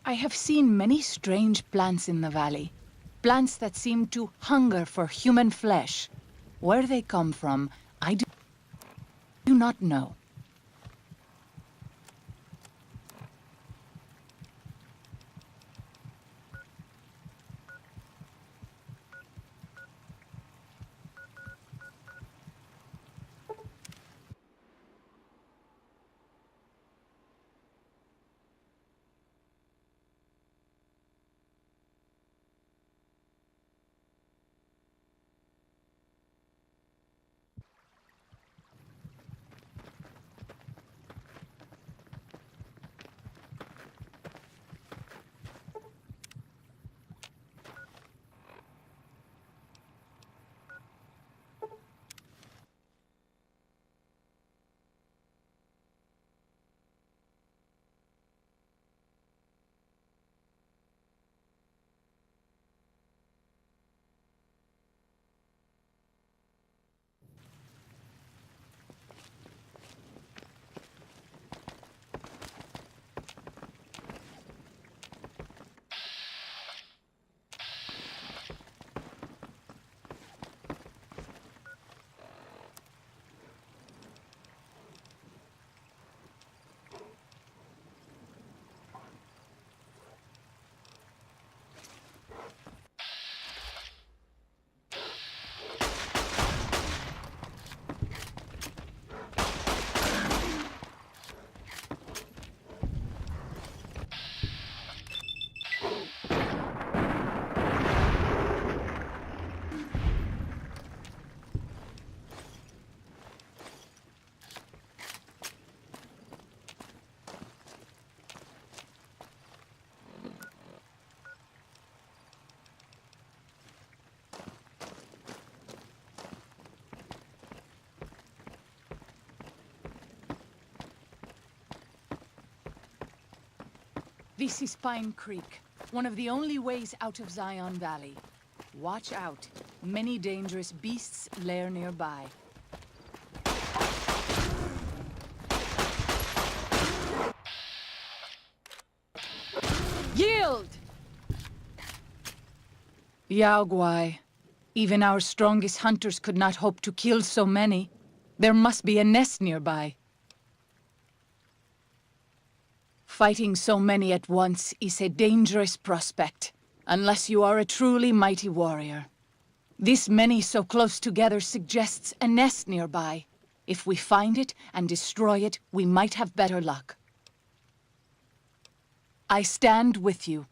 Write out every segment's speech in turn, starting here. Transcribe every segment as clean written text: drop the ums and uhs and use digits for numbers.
I have seen many strange plants in the valley. Plants that seem to hunger for human flesh. Where they come from, I do not know. This is Pine Creek, one of the only ways out of Zion Valley. Watch out. Many dangerous beasts lair nearby. Yield! Yao Guai. Even our strongest hunters could not hope to kill so many. There must be a nest nearby. Fighting so many at once is a dangerous prospect, unless you are a truly mighty warrior. This many so close together suggests a nest nearby. If we find it and destroy it, we might have better luck. I stand with you.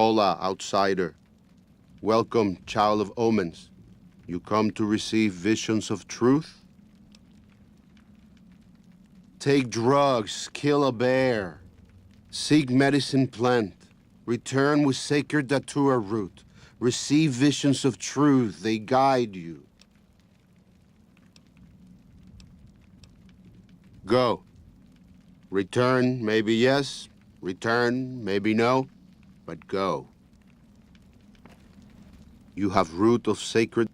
Hola, outsider. Welcome, child of omens. You come to receive visions of truth? Take drugs, kill a bear. Seek medicine plant. Return with sacred datura root. Receive visions of truth, they guide you. Go. Return, maybe yes. Return, maybe no. But go. You have root of sacred...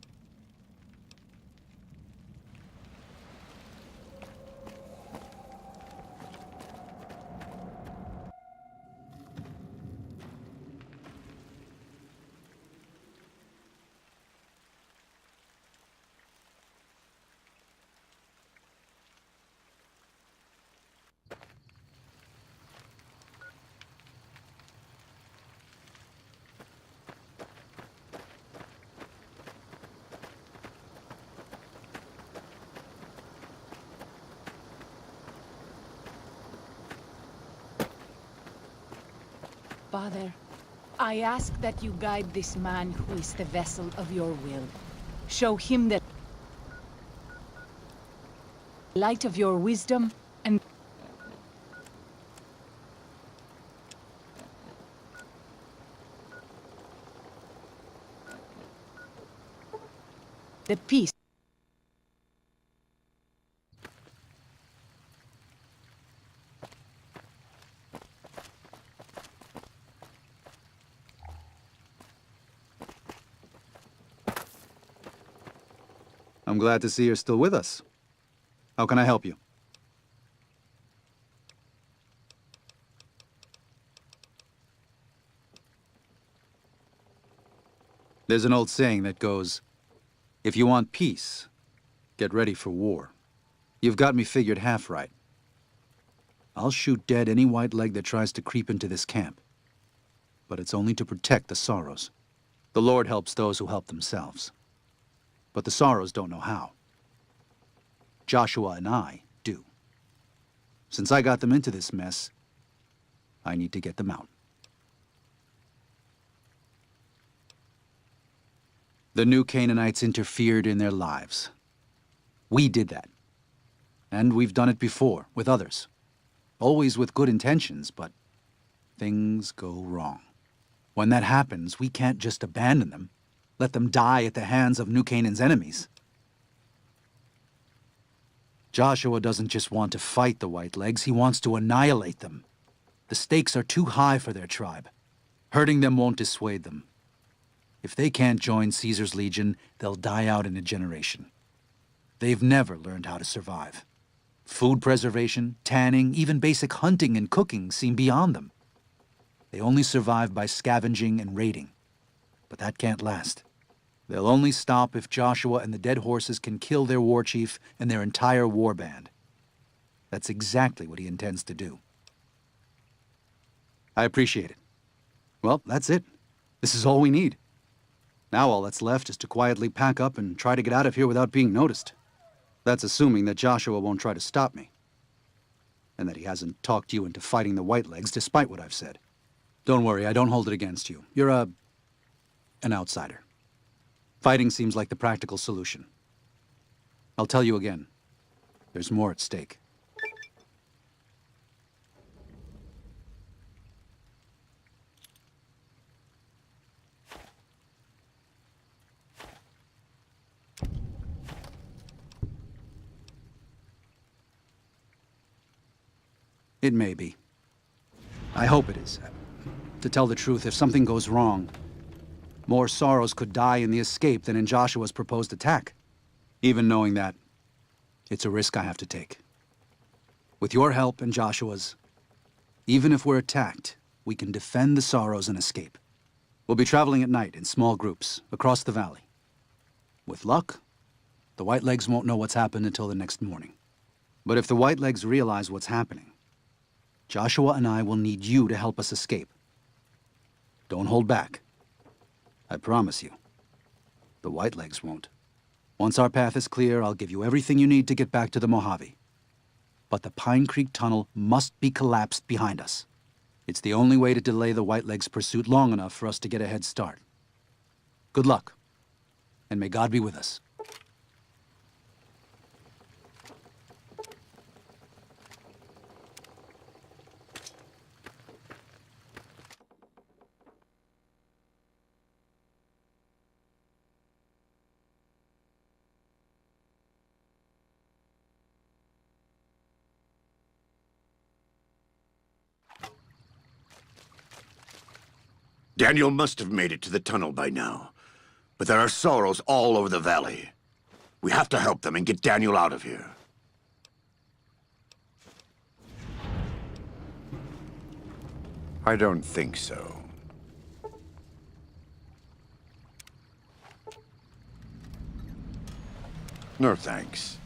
Father, I ask that you guide this man who is the vessel of your will. Show him the light of your wisdom and the peace. I'm glad to see you're still with us. How can I help you? There's an old saying that goes, if you want peace, get ready for war. You've got me figured half right. I'll shoot dead any white leg that tries to creep into this camp. But it's only to protect the Sorrows. The Lord helps those who help themselves. But the Sorrows don't know how. Joshua and I do. Since I got them into this mess, I need to get them out. The new Canaanites interfered in their lives. We did that. And we've done it before, with others. Always with good intentions, but things go wrong. When that happens, we can't just abandon them, let them die at the hands of New Canaan's enemies. Joshua doesn't just want to fight the Whitelegs, he wants to annihilate them. The stakes are too high for their tribe. Hurting them won't dissuade them. If they can't join Caesar's legion, they'll die out in a generation. They've never learned how to survive. Food preservation, tanning, even basic hunting and cooking seem beyond them. They only survive by scavenging and raiding. But that can't last. They'll only stop if Joshua and the dead horses can kill their war chief and their entire war band. That's exactly what he intends to do. I appreciate it. Well, that's it. This is all we need. Now all that's left is to quietly pack up and try to get out of here without being noticed. That's assuming that Joshua won't try to stop me. And that he hasn't talked you into fighting the Whitelegs despite what I've said. Don't worry, I don't hold it against you. You're an outsider. Fighting seems like the practical solution. I'll tell you again, there's more at stake. It may be. I hope it is. To tell the truth, if something goes wrong, more Sorrows could die in the escape than in Joshua's proposed attack. Even knowing that, it's a risk I have to take. With your help and Joshua's, even if we're attacked, we can defend the Sorrows and escape. We'll be traveling at night in small groups, across the valley. With luck, the Whitelegs won't know what's happened until the next morning. But if the Whitelegs realize what's happening, Joshua and I will need you to help us escape. Don't hold back. I promise you. The Whitelegs won't. Once our path is clear, I'll give you everything you need to get back to the Mojave. But the Pine Creek Tunnel must be collapsed behind us. It's the only way to delay the Whiteleg's pursuit long enough for us to get a head start. Good luck, and may God be with us. Daniel must have made it to the tunnel by now. But there are sorrows all over the valley. We have to help them and get Daniel out of here. I don't think so. No thanks.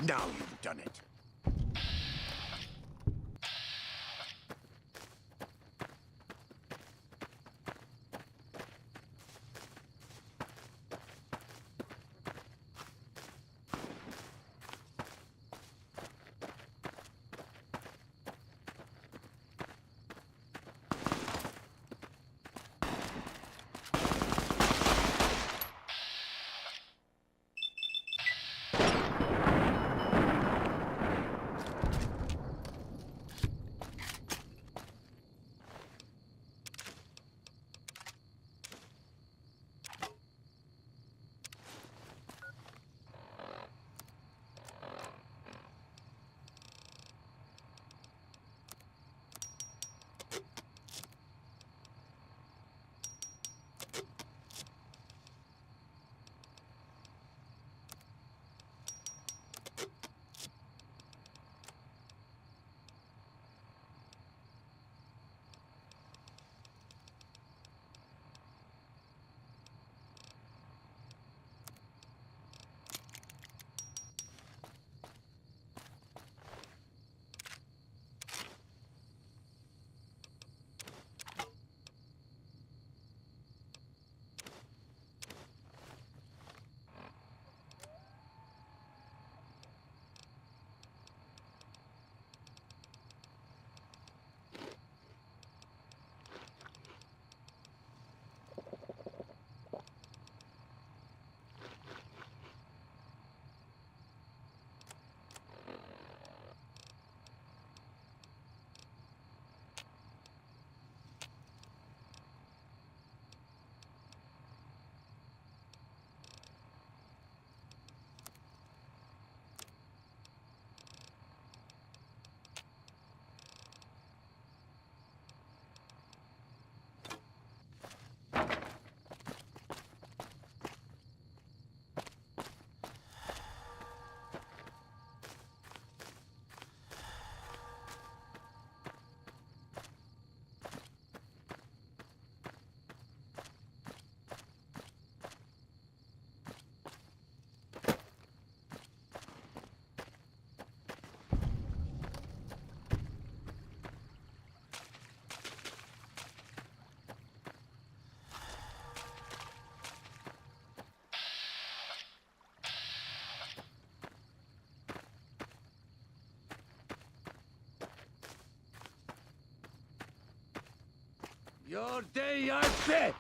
Now you've done it. Your day are set!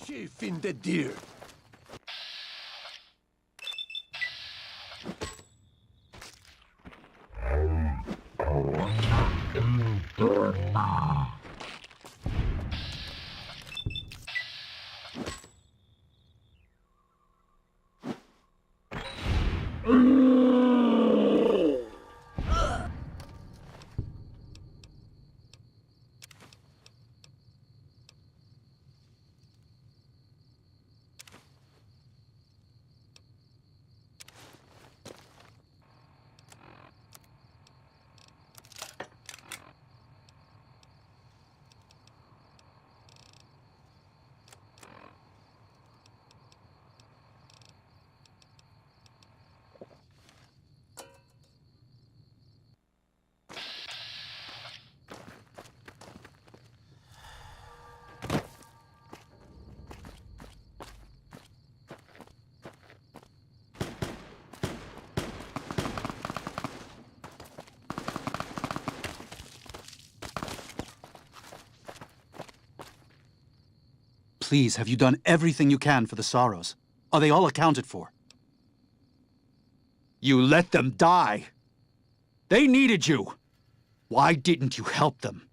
Chief in the deer. Please, have you done everything you can for the Sorrows? Are they all accounted for? You let them die! They needed you! Why didn't you help them?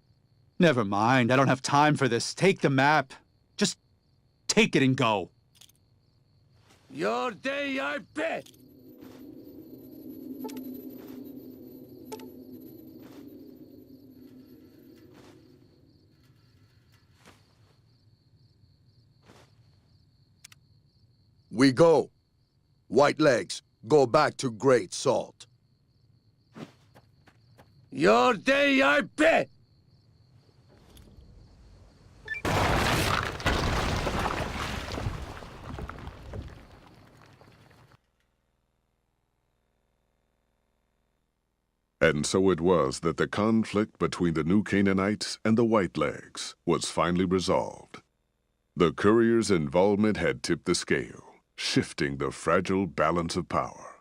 Never mind, I don't have time for this. Take the map. Just take it and go. Your day, I bet. We go. Whitelegs, go back to Great Salt. Your day, I bet. And so it was that the conflict between the New Canaanites and the Whitelegs was finally resolved. The courier's involvement had tipped the scale, shifting the fragile balance of power.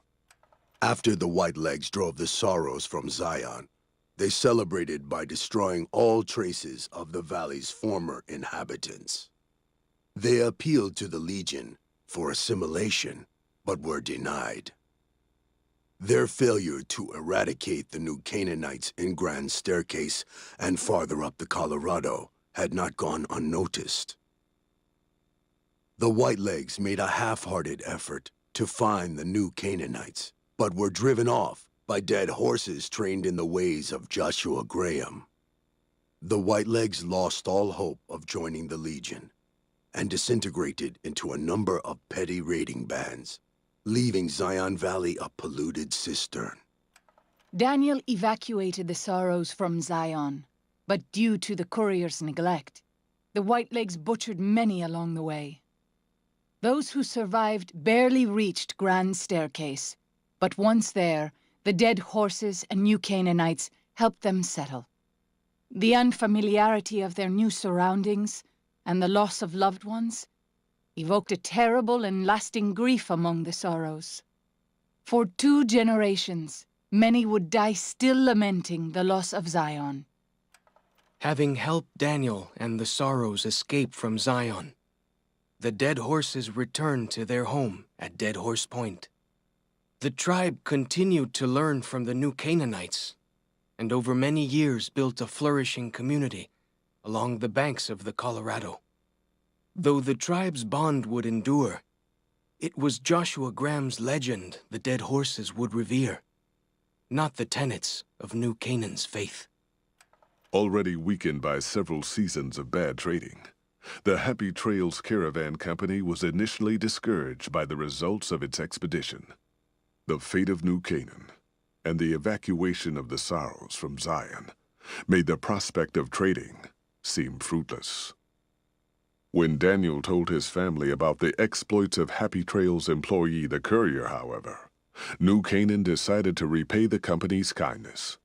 After the Whitelegs drove the Sorrows from Zion, they celebrated by destroying all traces of the valley's former inhabitants. They appealed to the Legion for assimilation, but were denied. Their failure to eradicate the New Canaanites in Grand Staircase and farther up the Colorado had not gone unnoticed. The Whitelegs made a half-hearted effort to find the New Canaanites, but were driven off by dead horses trained in the ways of Joshua Graham. The Whitelegs lost all hope of joining the Legion and disintegrated into a number of petty raiding bands, leaving Zion Valley a polluted cistern. Daniel evacuated the Sorrows from Zion, but due to the courier's neglect, the Whitelegs butchered many along the way. Those who survived barely reached Grand Staircase, but once there, the dead horses and New Canaanites helped them settle. The unfamiliarity of their new surroundings and the loss of loved ones evoked a terrible and lasting grief among the Sorrows. For 2 generations, many would die still lamenting the loss of Zion. Having helped Daniel and the Sorrows escape from Zion, the Dead Horses returned to their home at Dead Horse Point. The tribe continued to learn from the new Canaanites, and over many years built a flourishing community along the banks of the Colorado. Though the tribe's bond would endure, it was Joshua Graham's legend the Dead Horses would revere, not the tenets of New Canaan's faith. Already weakened by several seasons of bad trading, the Happy Trails Caravan Company was initially discouraged by the results of its expedition. The fate of New Canaan and the evacuation of the Sorrows from Zion made the prospect of trading seem fruitless. When Daniel told his family about the exploits of Happy Trails employee the courier, however, New Canaan decided to repay the company's kindness.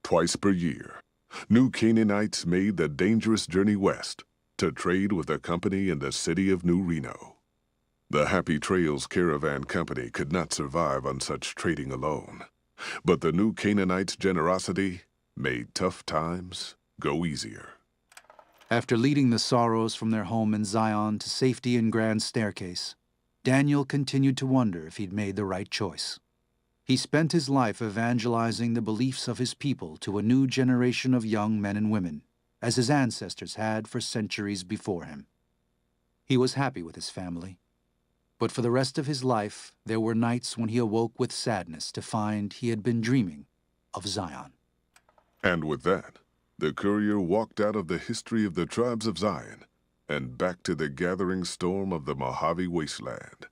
Twice per year, New Canaanites made the dangerous journey west to trade with a company in the city of New Reno. The Happy Trails Caravan Company could not survive on such trading alone, but the New Canaanites' generosity made tough times go easier. After leading the Sorrows from their home in Zion to safety in Grand Staircase, Daniel continued to wonder if he'd made the right choice. He spent his life evangelizing the beliefs of his people to a new generation of young men and women, as his ancestors had for centuries before him. He was happy with his family, but for the rest of his life, there were nights when he awoke with sadness to find he had been dreaming of Zion. And with that, the courier walked out of the history of the tribes of Zion and back to the gathering storm of the Mojave Wasteland.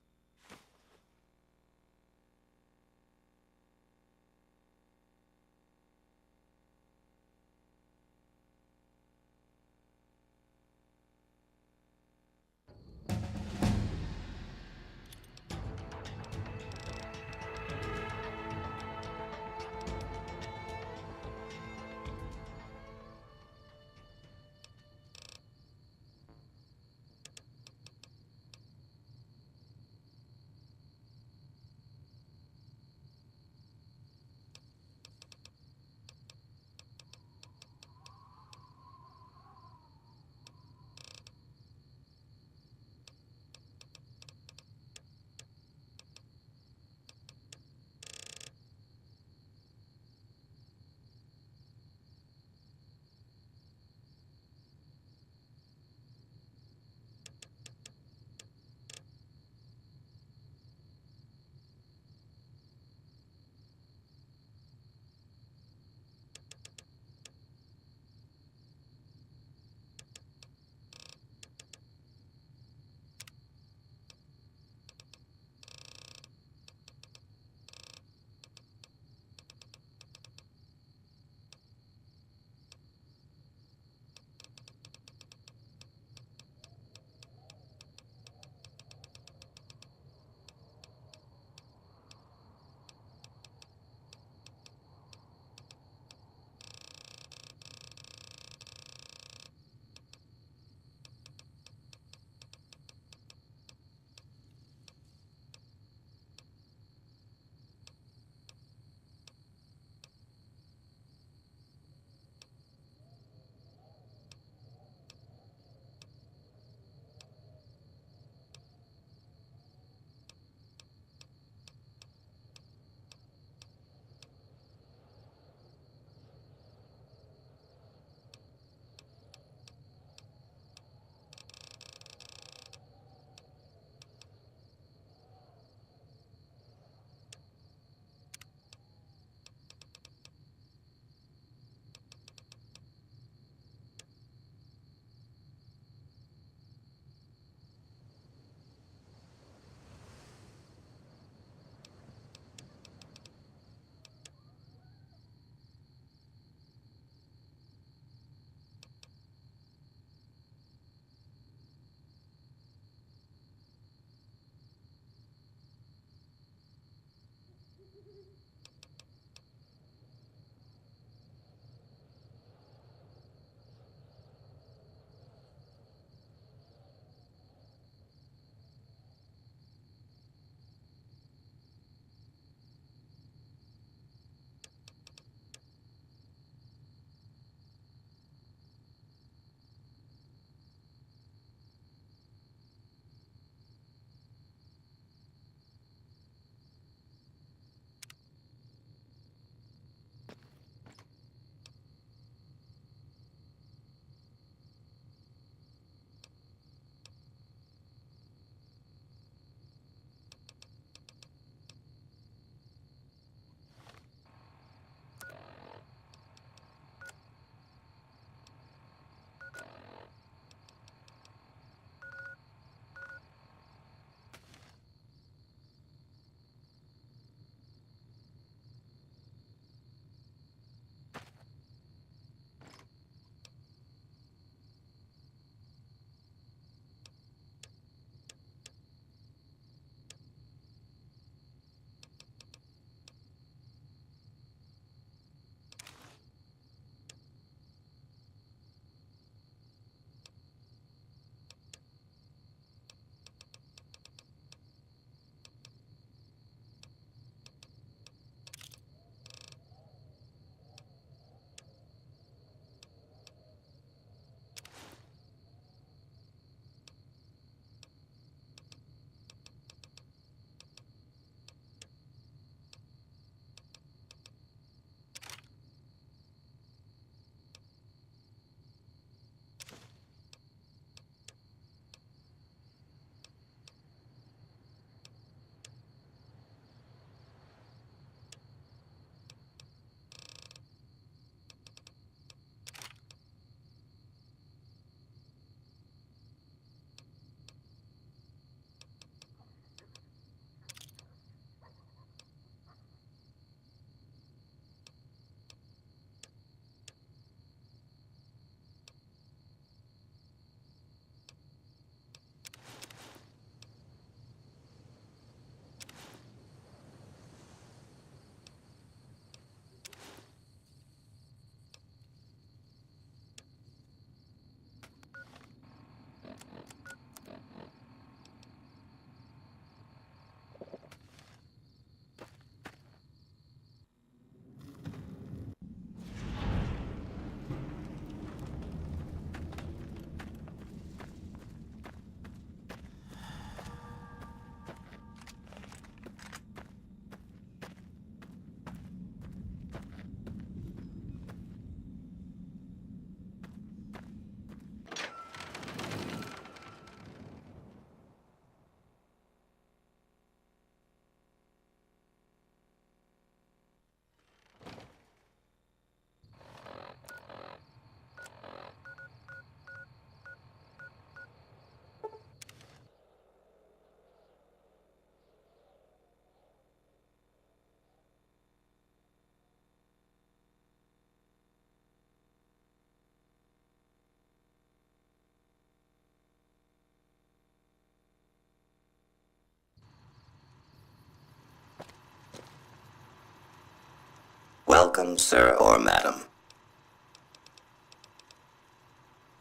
Welcome, sir or madam.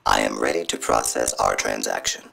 I am ready to process our transaction.